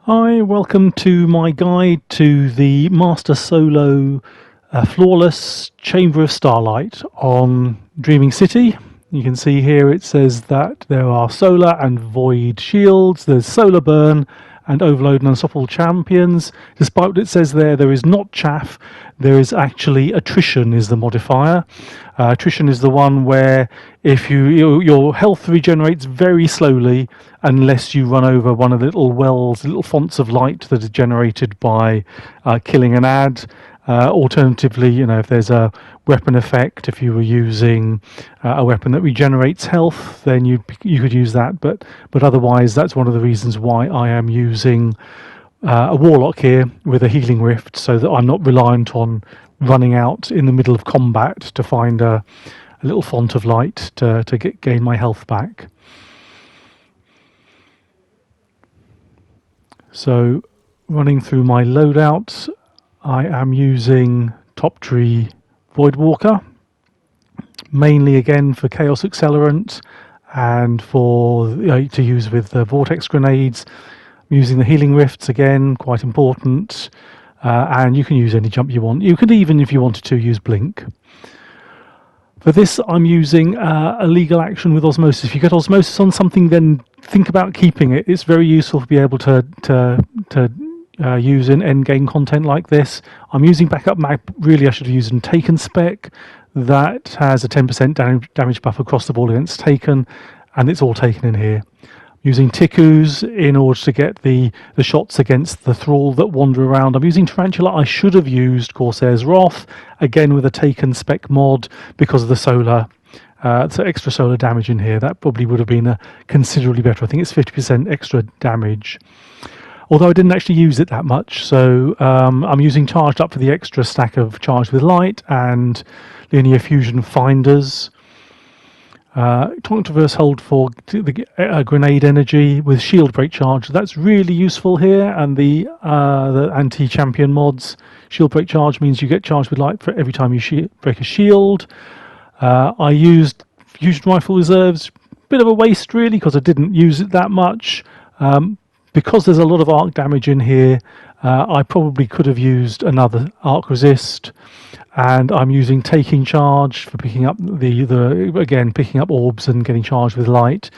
Hi, welcome to my guide to the Master Solo Flawless Chamber of Starlight on Dreaming City. You can see here it says that there are solar and void shields, there's solar burn and overload and unstoppable champions. Despite what it says there is not chaff, there is actually attrition is the modifier. Attrition is the one where if your health regenerates very slowly unless you run over one of the little wells, little fonts of light that are generated by killing an ad. Alternatively, if there's a weapon effect, if you were using a weapon that regenerates health, then you could use that. But otherwise, that's one of the reasons why I am using a Warlock here with a healing rift, so that I'm not reliant on running out in the middle of combat to find a little font of light to gain my health back. So, running through my loadouts, I am using Top Tree Voidwalker, mainly again for Chaos Accelerant and for to use with the Vortex Grenades. I'm using the Healing Rifts again, quite important, and you can use any jump you want. You could even, if you wanted to, use Blink. For this, I'm using a legal action with Osmosis. If you get Osmosis on something, then think about keeping it. It's very useful to be able to use in endgame content like this. I'm using backup mag. Really, I should have used Taken Spec. That has a 10% damage buff across the board against Taken, and it's all taken in here. Using Ticcus in order to get the shots against the thrall that wander around. I'm using Tarantula. I should have used Corsair's Wrath, again with a Taken Spec mod because of the solar, so extra solar damage in here. That probably would have been considerably better. I think it's 50% extra damage. Although I didn't actually use it that much, so I'm using Charged Up for the extra stack of Charged with Light and Linear Fusion Finders. Traverse hold for the grenade energy with shield break charge. That's really useful here, and the anti-champion mods. Shield break charge means you get charged with light for every time you break a shield. I used fusion rifle reserves, bit of a waste really because I didn't use it that much. Because there's a lot of arc damage in here, I probably could have used another arc resist. And I'm using taking charge for picking up picking up orbs and getting charged with light,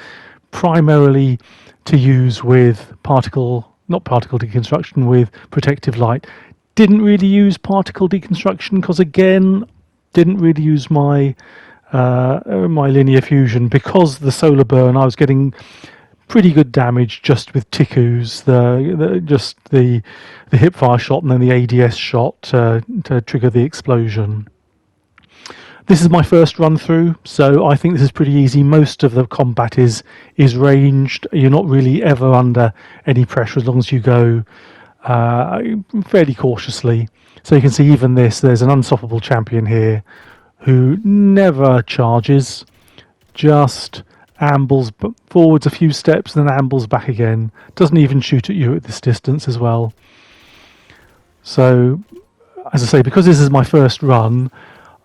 primarily to use with not particle deconstruction, with protective light. Didn't really use particle deconstruction because again, didn't really use my linear fusion because the solar burn. I was getting pretty good damage just with Ticcus, the hipfire shot and then the ADS shot to trigger the explosion. This is my first run through, so I think this is pretty easy. Most of the combat is ranged. You're not really ever under any pressure as long as you go fairly cautiously. So you can see even there's an unstoppable champion here who never charges, just ambles forwards a few steps and then ambles back again. Doesn't even shoot at you at this distance as well. So, as I say, because this is my first run,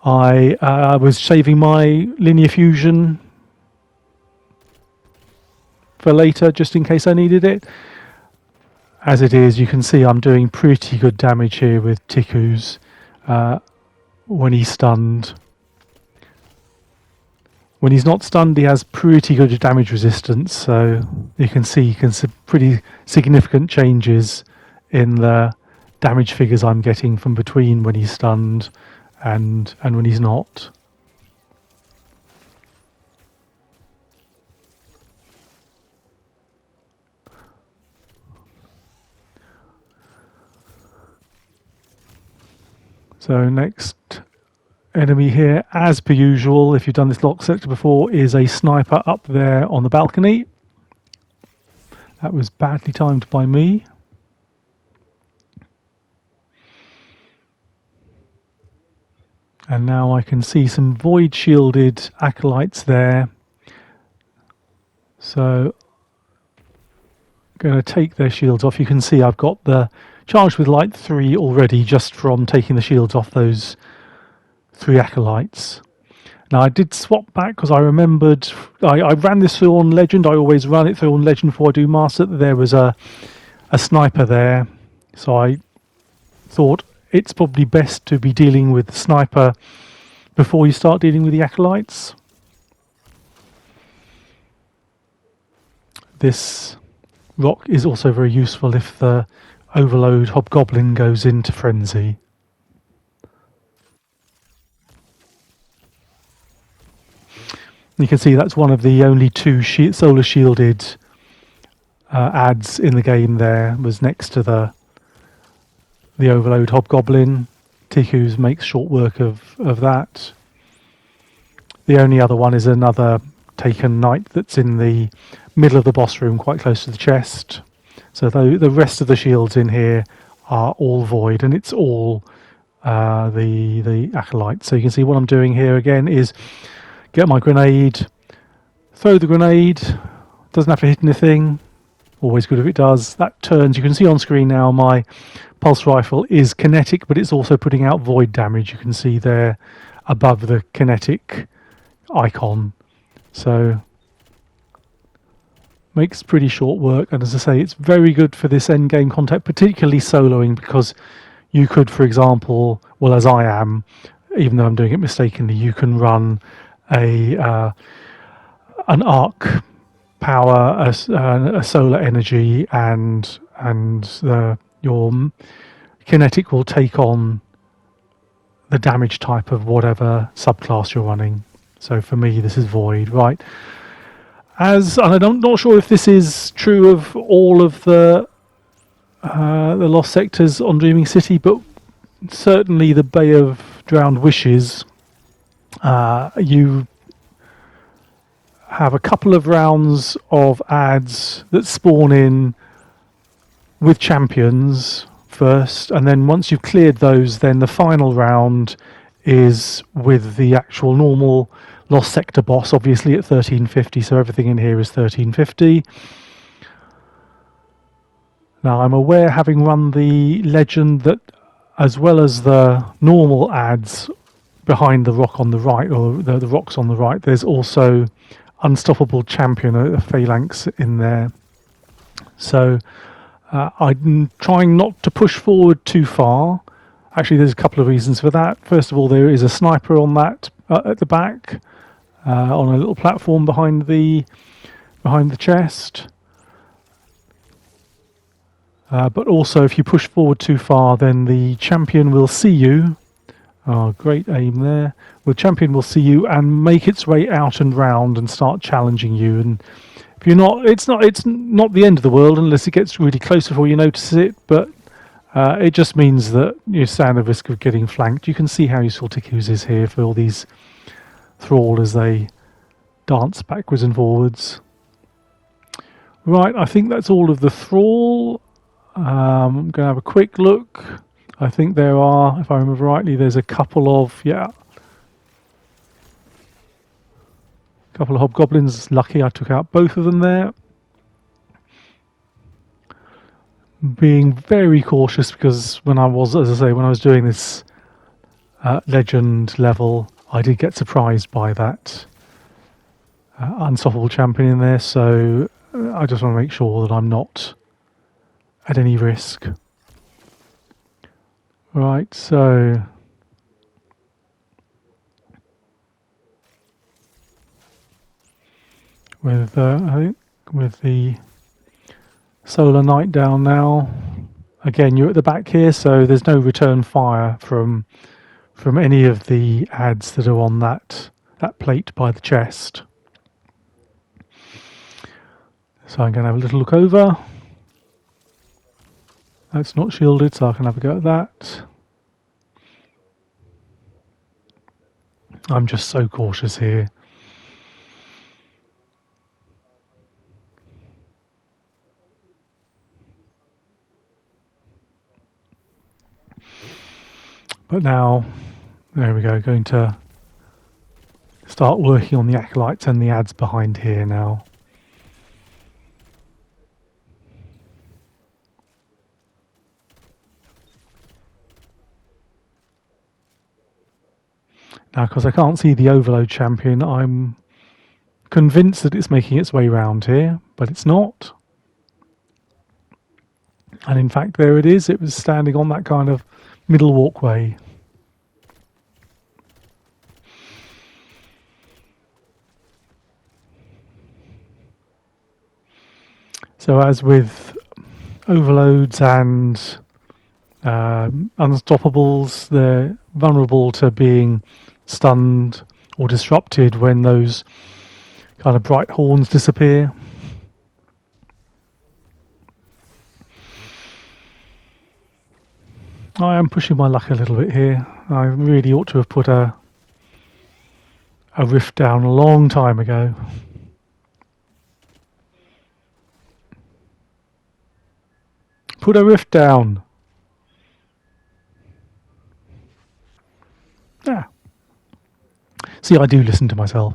I was saving my linear fusion for later, just in case I needed it. As it is, you can see I'm doing pretty good damage here with Ticcus when he's stunned. When he's not stunned, he has pretty good damage resistance, so you can see pretty significant changes in the damage figures I'm getting from between when he's stunned and when he's not. So next enemy here, as per usual, if you've done this lock sector before, is a sniper up there on the balcony. That was badly timed by me. And now I can see some void shielded acolytes there. So I'm going to take their shields off. You can see I've got the Charged with Light 3 already just from taking the shields off those 3 acolytes. Now I did swap back because I remembered I ran this through on Legend. I always run it through on Legend before I do Master. There was a a sniper there, so I thought it's probably best to be dealing with the sniper before you start dealing with the acolytes. This rock is also very useful if the overload hobgoblin goes into frenzy. You can see that's one of the only two solar shielded adds in the game. There was next to the overload hobgoblin. Ticcu makes short work of that. The only other one is another Taken Knight that's in the middle of the boss room, quite close to the chest. So the rest of the shields in here are all void, and it's all the acolyte. So you can see what I'm doing here again is get my grenade, throw the grenade, doesn't have to hit anything, always good if it does. That turns, you can see on screen now my pulse rifle is kinetic, but it's also putting out void damage. You can see there above the kinetic icon. So makes pretty short work, and as I say, it's very good for this end game contact, particularly soloing, because you could, for example, well, as I am, even though I'm doing it mistakenly, you can run an arc power, a solar energy, and your kinetic will take on the damage type of whatever subclass you're running. So for me, this is void, right? And I'm not sure if this is true of all of the lost sectors on Dreaming City, but certainly the Bay of Drowned Wishes, you have a couple of rounds of ads that spawn in with champions first, and then once you've cleared those, then the final round is with the actual normal Lost Sector boss, obviously at 1350, so everything in here is 1350. Now I'm aware, having run the legend, that as well as the normal ads behind the rock on the right, or the rocks on the right, there's also Unstoppable Champion, a phalanx in there. So I'm trying not to push forward too far. Actually, there's a couple of reasons for that. First of all, there is a sniper on that at the back, on a little platform behind the chest. But also, if you push forward too far, then the champion will see you. Oh, great aim there. The champion will see you and make its way out and round and start challenging you. And if you're not, it's not the end of the world unless it gets really close before you notice it. But it just means that you stand the risk of getting flanked. You can see how useful Ticcu's is here for all these thrall as they dance backwards and forwards. Right, I think that's all of the thrall. I'm going to have a quick look. I think there are, if I remember rightly, there's a couple of hobgoblins. Lucky I took out both of them there. Being very cautious, because when I was doing this legend level, I did get surprised by that Unstoppable Champion in there, so I just want to make sure that I'm not at any risk. Right, so with the Solar Knight down now, again you're at the back here, so there's no return fire from any of the ads that are on that plate by the chest. So I'm going to have a little look over. That's not shielded, so I can have a go at that. I'm just so cautious here. But now, there we go, going to start working on the acolytes and the ads behind here now. Now, because I can't see the overload champion, I'm convinced that it's making its way round here, but it's not. And in fact, there it is. It was standing on that kind of middle walkway. So as with overloads and unstoppables, they're vulnerable to being stunned or disrupted when those kind of bright horns disappear. I am pushing my luck a little bit here. I really ought to have put a rift down a long time ago. Put a rift down. Ah. See, I do listen to myself.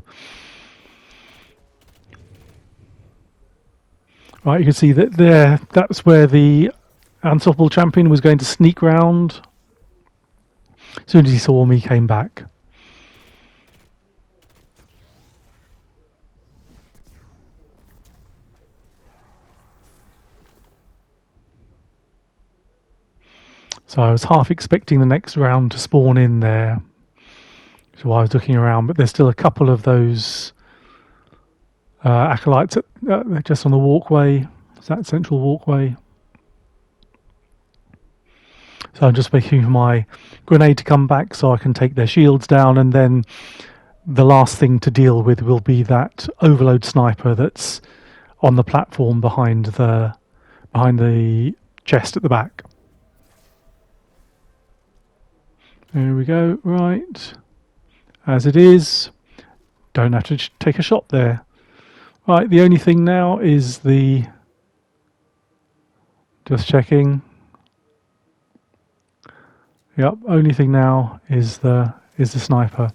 Right, you can see that there, that's where the unstoppable champion was going to sneak round. As soon as he saw me, came back. So I was half expecting the next round to spawn in there. So I was looking around, but there's still a couple of those acolytes just on the walkway. It's that central walkway. So I'm just waiting for my grenade to come back so I can take their shields down, and then the last thing to deal with will be that overload sniper that's on the platform behind the chest at the back. There we go. Right, as it is. Don't have to take a shot there. Right, the only thing now is the... Just checking. Yep, only thing now is the sniper.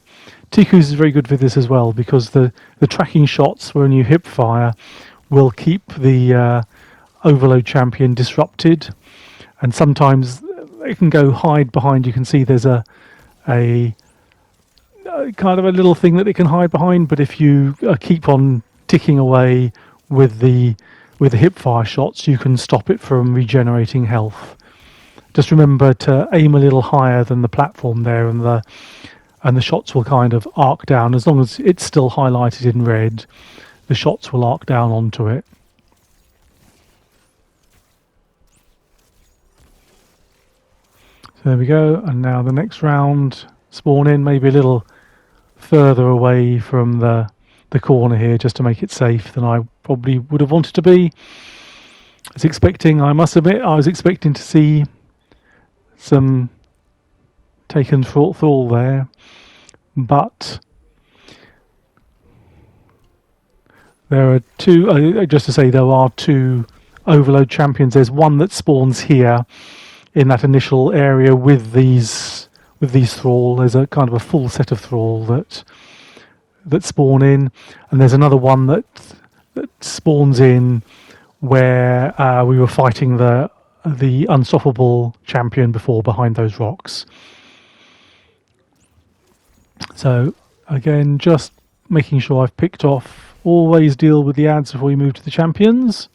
Ticcu is very good with this as well, because the tracking shots when you hip fire will keep the overload champion disrupted, and sometimes it can go hide behind. You can see there's a kind of a little thing that it can hide behind, but if you keep on ticking away with the hip fire shots, you can stop it from regenerating health. Just remember to aim a little higher than the platform there, and the shots will kind of arc down. As long as it's still highlighted in red, the shots will arc down onto it. So there we go, and now the next round, spawn in maybe a little further away from the corner here, just to make it safe than I probably would have wanted to be. I must admit, I was expecting to see some taken thrall there, but there are two, just to say, there are two overload champions. There's one that spawns here in that initial area with these thrall. There's a kind of a full set of thrall that spawn in, and there's another one that spawns in where we were fighting the unstoppable champion before, behind those rocks. So again, just making sure I've picked off. Always deal with the ads before you move to the champions.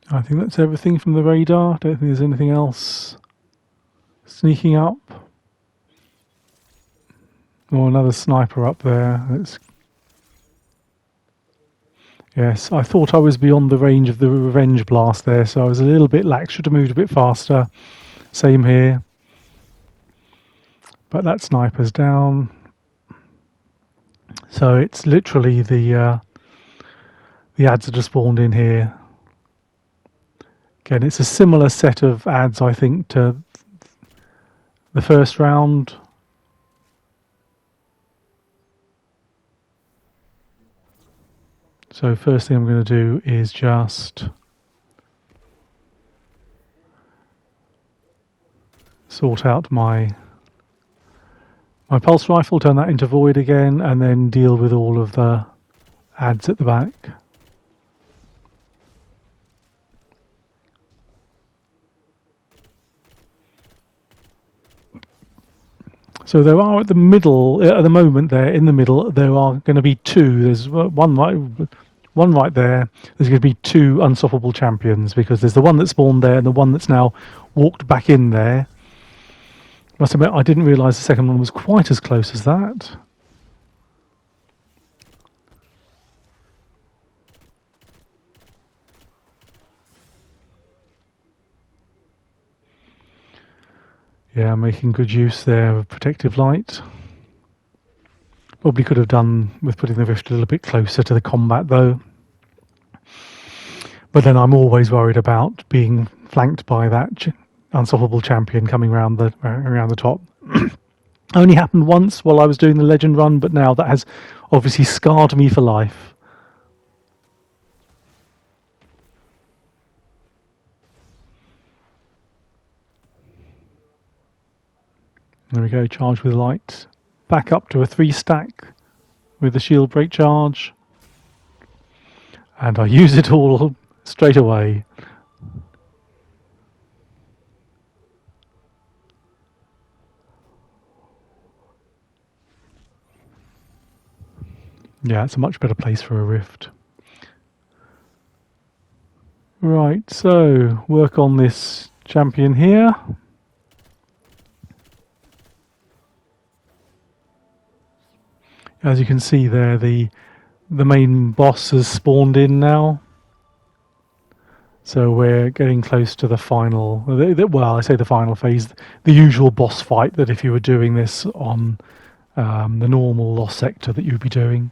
I think that's everything from the radar. Don't think there's anything else sneaking up. Or another sniper up there. Yes, I thought I was beyond the range of the revenge blast there, so I was a little bit lax. Should have moved a bit faster. Same here. But that sniper's down. So it's literally the ads that are spawned in here. Again, it's a similar set of ads, I think, to the first round. So first thing I'm going to do is just sort out my pulse rifle, turn that into void again, and then deal with all of the ads at the back. So there are at the middle, at the moment there, in the middle, there are going to be two. There's one right there. There's going to be two unstoppable champions because there's the one that spawned there and the one that's now walked back in there. Must admit, I didn't realise the second one was quite as close as that. Yeah, making good use there of protective light. Probably could have done with putting the rift a little bit closer to the combat though. But then I'm always worried about being flanked by that unstoppable champion coming around the top. Only happened once while I was doing the legend run, but now that has obviously scarred me for life. There we go, charge with light. Back up to a 3 stack with the shield break charge. And I use it all straight away. Yeah, it's a much better place for a rift. Right, so work on this champion here. As you can see there, the main boss has spawned in now. So we're getting close to the final, well, I say the final phase, the usual boss fight that if you were doing this on the normal Lost Sector that you would be doing.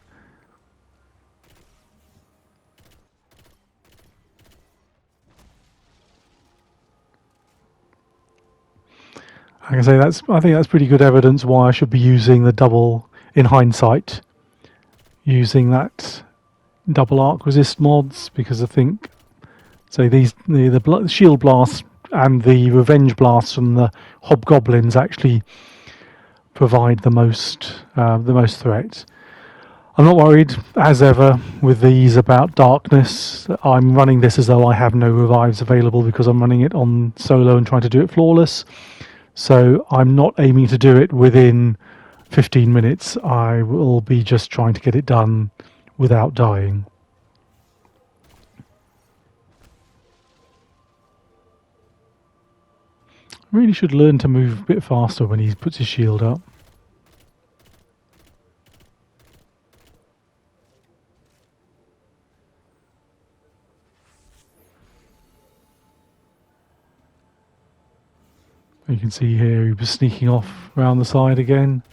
I can say I think that's pretty good evidence why I should be using the double, in hindsight, using that double arc resist mods, because I think, say the shield blast and the revenge blast from the hobgoblins actually provide the most threat. I'm not worried, as ever, with these about darkness. I'm running this as though I have no revives available because I'm running it on solo and trying to do it flawless. So I'm not aiming to do it within 15 minutes. I will be just trying to get it done without dying. Really should learn to move a bit faster when he puts his shield up. You can see here he was sneaking off around the side again.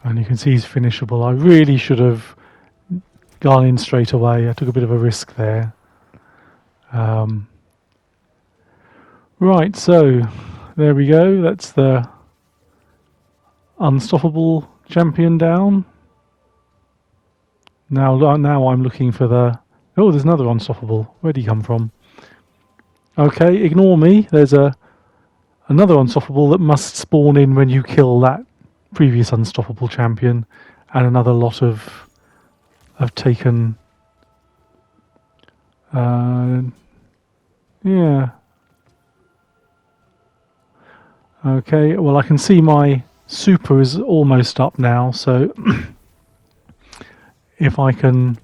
And you can see he's finishable. I really should have gone in straight away. I took a bit of a risk there. Right, so there we go. That's the unstoppable champion down. Now I'm looking for the... Oh, there's another unstoppable. Where'd he come from? Okay, ignore me. There's another unstoppable that must spawn in when you kill that previous unstoppable champion, and another lot of Taken. Yeah. Okay, well I can see my super is almost up now, so if I can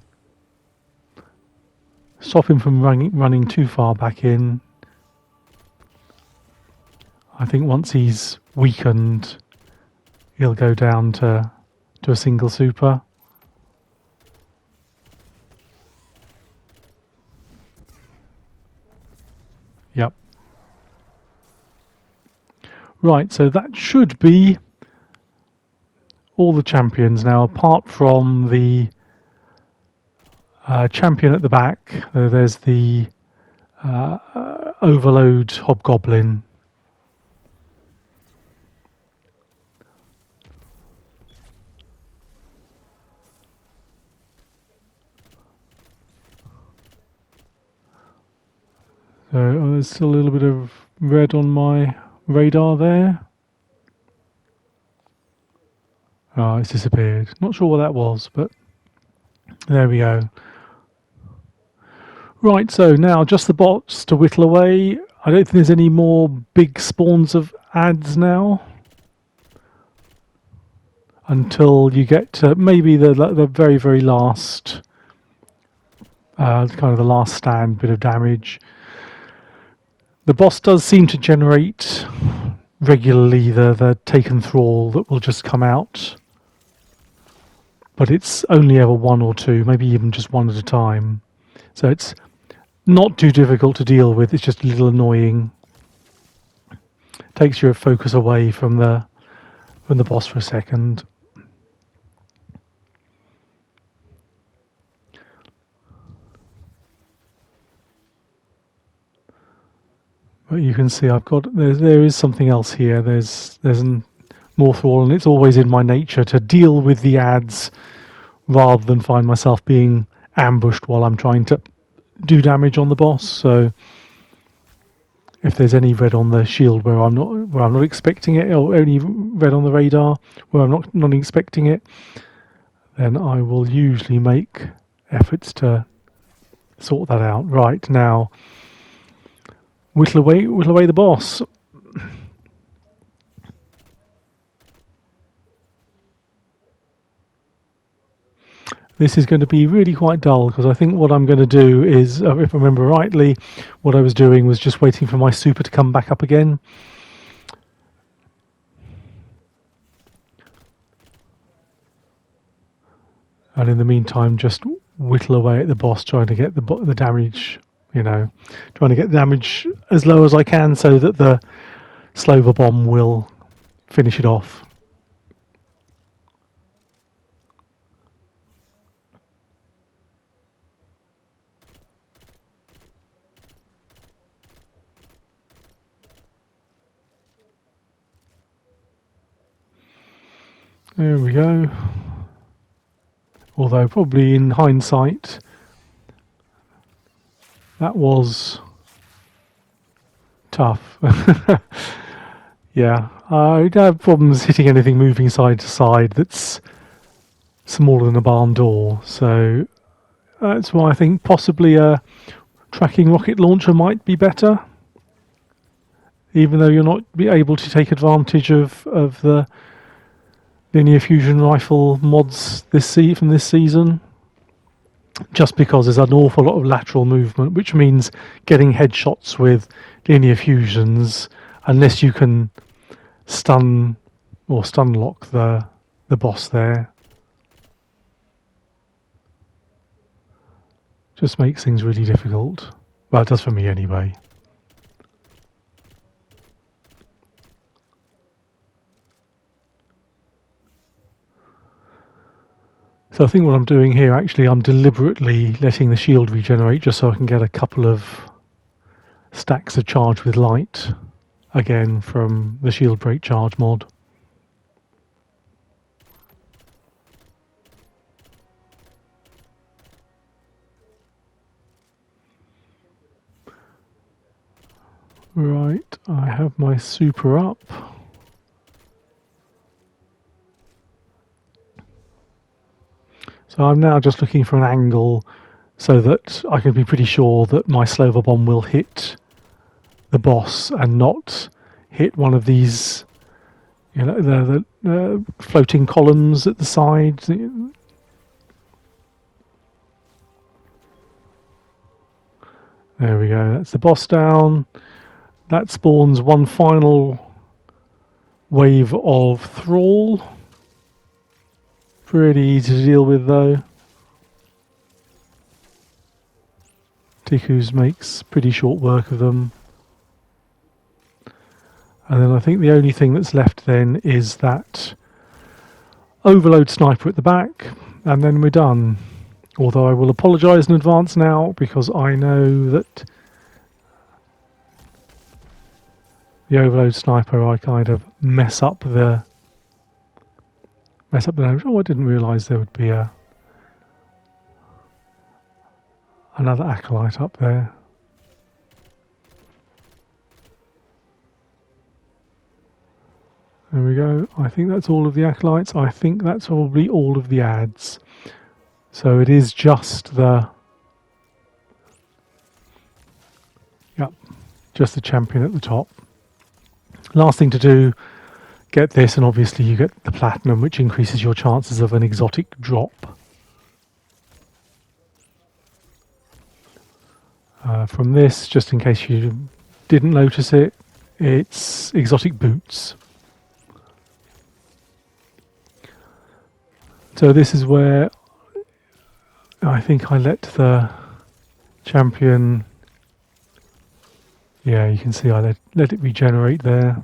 stop him from running too far back in, I think once he's weakened, he'll go down to a single super. Yep. Right, so that should be all the champions now, apart from the champion at the back. There's the Overload Hobgoblin. So there's still a little bit of red on my radar there. Oh, it's disappeared. Not sure what that was, but There we go. Right, so now just the bots to whittle away. I don't think there's any more big spawns of ads now. Until you get to maybe the very, very last, kind of the last stand bit of damage. The boss does seem to generate regularly the Taken Thrall that will just come out. But it's only ever one or two, maybe even just one at a time. So it's not too difficult to deal with, it's just a little annoying. Takes your focus away from the boss for a second. But you can see I've got there is something else here. There's more thrall, and it's always in my nature to deal with the ads rather than find myself being ambushed while I'm trying to do damage on the boss. So if there's any red on the shield where I'm not expecting it, or only red on the radar where I'm not expecting it, then I will usually make efforts to sort that out. Right, now whittle away the boss. This is going to be really quite dull, because I think what I'm going to do is, if I remember rightly, what I was doing was just waiting for my super to come back up again. And in the meantime, just whittle away at the boss, trying to get the damage, trying to get the damage as low as I can so that the Slover Bomb will finish it off. There we go. Although probably in hindsight, that was tough. Yeah, I don't have problems hitting anything moving side to side that's smaller than a barn door. So that's why I think possibly a tracking rocket launcher might be better. Even though you're not able to take advantage of the linear fusion rifle mods from this season, just because there's an awful lot of lateral movement, which means getting headshots with linear fusions, unless you can stun lock the boss there, just makes things really difficult. Well, it does for me anyway. So I think what I'm doing here, actually, I'm deliberately letting the shield regenerate just so I can get a couple of stacks of charge with light, again from the shield break charge mod. Right, I have my super up. So I'm now just looking for an angle so that I can be pretty sure that my Slover Bomb will hit the boss and not hit one of these, the floating columns at the side. There we go, that's the boss down. That spawns one final wave of thrall. Pretty easy to deal with though. Ticcu makes pretty short work of them. And then I think the only thing that's left then is that overload sniper at the back, and then we're done. Although I will apologise in advance now, because I know that the overload sniper, I kind of mess up the damage. Oh, I didn't realise there would be another acolyte up there. There we go. I think that's all of the acolytes. I think that's probably all of the ads. So it is just the just the champion at the top. Last thing to do, get this, and obviously you get the platinum, which increases your chances of an exotic drop. From this, just in case you didn't notice it, it's exotic boots. So this is where I think I let the champion, yeah, you can see I let it regenerate there.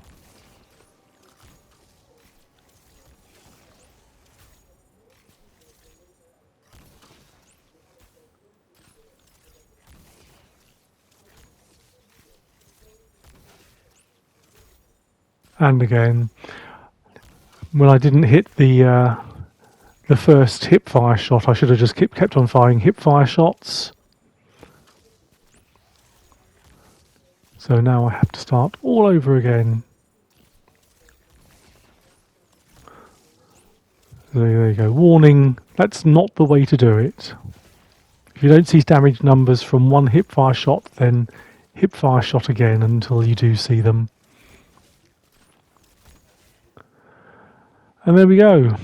And again, when I didn't hit the first hip fire shot, I should have just kept on firing hip fire shots. So now I have to start all over again. So there you go. Warning, that's not the way to do it. If you don't see damage numbers from one hip fire shot, then hip fire shot again until you do see them. And there we go.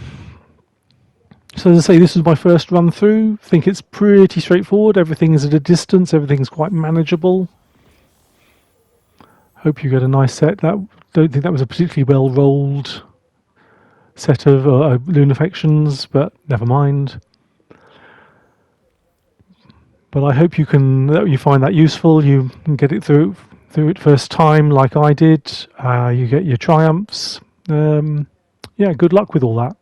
So as I say, this was my first run through. I think it's pretty straightforward. Everything is at a distance. Everything's quite manageable. Hope you get a nice set. Don't think that was a particularly well rolled set of lunafections, but never mind. But I hope you find that useful. You can get it through it first time, like I did. You get your triumphs. Yeah, good luck with all that.